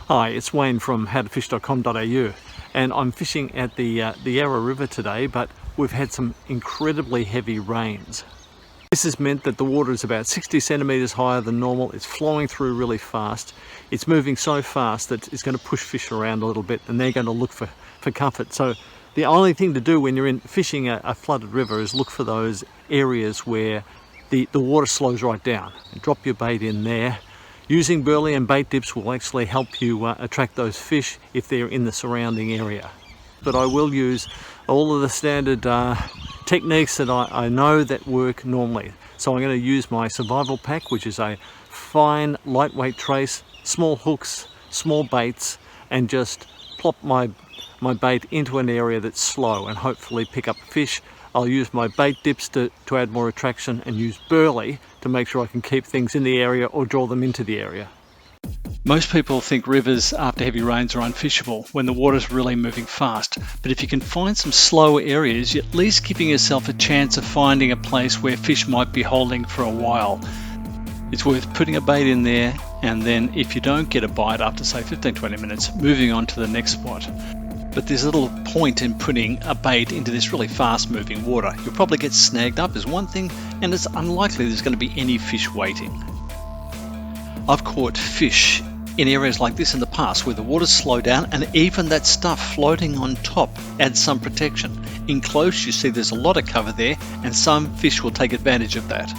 Hi, it's Wayne from howtofish.com.au, and I'm fishing at the Yarra River today, but we've had some incredibly heavy rains. This has meant that the water is about 60 centimetres higher than normal. It's flowing through really fast. It's moving so fast that it's going to push fish around a little bit, and they're going to look for comfort. So the only thing to do when you're fishing a flooded river is look for those areas where the water slows right down, and drop your bait in there. Using berley and bait dips will actually help you attract those fish if they're in the surrounding area. But I will use all of the standard techniques that I know that work normally. So I'm going to use my survival pack, which is a fine lightweight trace, small hooks, small baits, and just plop my bait into an area that's slow and hopefully pick up fish. I'll use my bait dips to add more attraction, and use berley to make sure I can keep things in the area or draw them into the area. Most people think rivers after heavy rains are unfishable when the water's really moving fast, but if you can find some slow areas, you're at least giving yourself a chance of finding a place where fish might be holding for a while. It's worth putting a bait in there, and then if you don't get a bite after say 15-20 minutes, moving on to the next spot. But there's a little point in putting a bait into this really fast moving water. You'll probably get snagged up is one thing, and it's unlikely there's going to be any fish waiting. I've caught fish in areas like this in the past where the water's slowed down, and even that stuff floating on top adds some protection. In close you see there's a lot of cover there, and some fish will take advantage of that.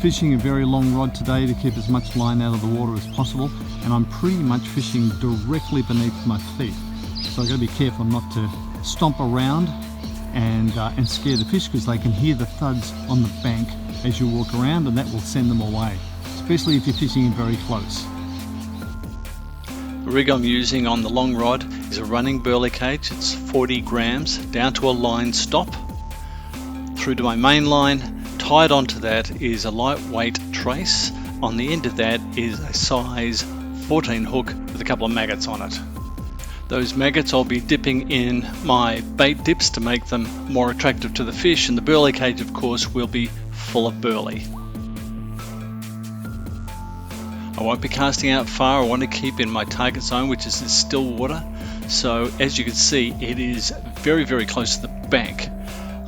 Fishing a very long rod today to keep as much line out of the water as possible, and I'm pretty much fishing directly beneath my feet. So I've got to be careful not to stomp around and scare the fish, because they can hear the thuds on the bank as you walk around, and that will send them away, especially if you're fishing in very close. The rig I'm using on the long rod is a running berley cage. It's 40 grams down to a line stop, through to my main line. Tied onto that is a lightweight trace. On the end of that is a size 14 hook with a couple of maggots on it. Those maggots I'll be dipping in my bait dips to make them more attractive to the fish, and the berley cage of course will be full of berley. I won't be casting out far. I want to keep in my target zone, which is this still water. So as you can see, it is very, very close to the bank.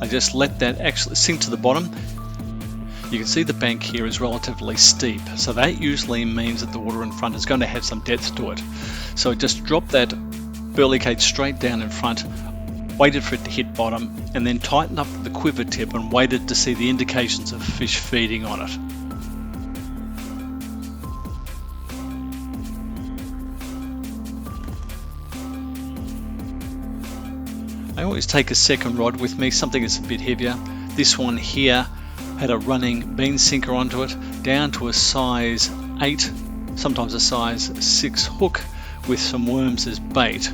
I just let that actually sink to the bottom. You can see the bank here is relatively steep, so that usually means that the water in front is going to have some depth to it. So I just dropped that berley cage straight down in front, waited for it to hit bottom, and then tightened up the quiver tip and waited to see the indications of fish feeding on it. I always take a second rod with me, something that's a bit heavier. This one here had a running bean sinker onto it, down to a size 8, sometimes a size 6 hook with some worms as bait.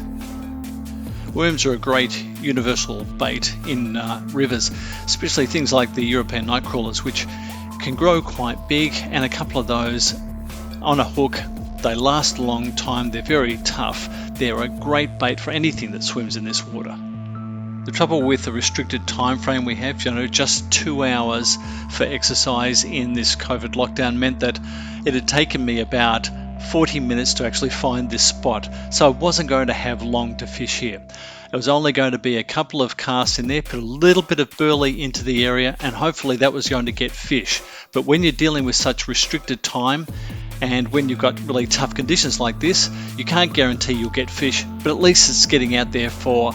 Worms are a great universal bait in rivers, especially things like the European night crawlers, which can grow quite big, and a couple of those on a hook. They last a long time, they're very tough. They're a great bait for anything that swims in this water. The trouble with the restricted time frame we have, just 2 hours for exercise in this COVID lockdown, meant that it had taken me about 40 minutes to actually find this spot. So I wasn't going to have long to fish here. It was only going to be a couple of casts in there, put a little bit of berley into the area, and hopefully that was going to get fish. But when you're dealing with such restricted time, and when you've got really tough conditions like this, you can't guarantee you'll get fish, but at least it's getting out there for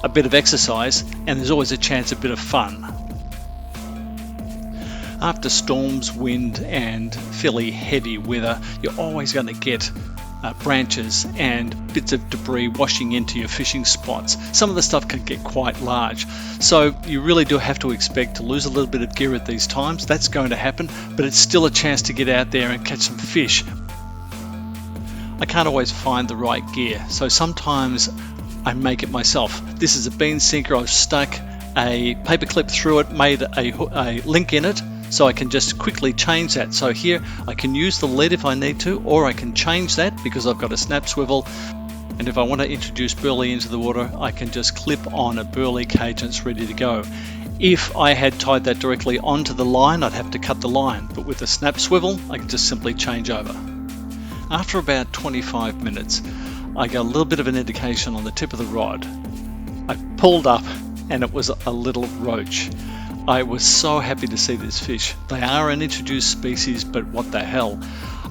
a bit of exercise, and there's always a chance of a bit of fun. After storms, wind and fairly heavy weather, you're always going to get branches and bits of debris washing into your fishing spots. Some of the stuff can get quite large, so you really do have to expect to lose a little bit of gear at these times. That's going to happen, but it's still a chance to get out there and catch some fish. I can't always find the right gear, so sometimes I make it myself. This is a bean sinker. I've stuck a paper clip through it, made a link in it, so I can just quickly change that. So here I can use the lead if I need to, or I can change that because I've got a snap swivel. And if I want to introduce berley into the water, I can just clip on a berley cage and it's ready to go. If I had tied that directly onto the line, I'd have to cut the line, but with a snap swivel, I can just simply change over. After about 25 minutes, I got a little bit of an indication on the tip of the rod. I pulled up and it was a little roach. I was so happy to see this fish. They are an introduced species, but what the hell.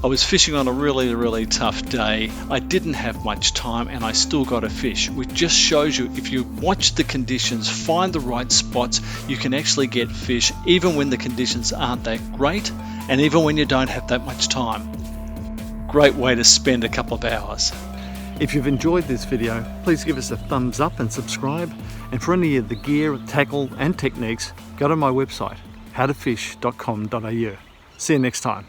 I was fishing on a really tough day. I didn't have much time and I still got a fish, which just shows you if you watch the conditions, find the right spots, you can actually get fish even when the conditions aren't that great and even when you don't have that much time. Great way to spend a couple of hours. If you've enjoyed this video, please give us a thumbs up and subscribe. And for any of the gear, tackle and techniques, go to my website, howtofish.com.au. See you next time.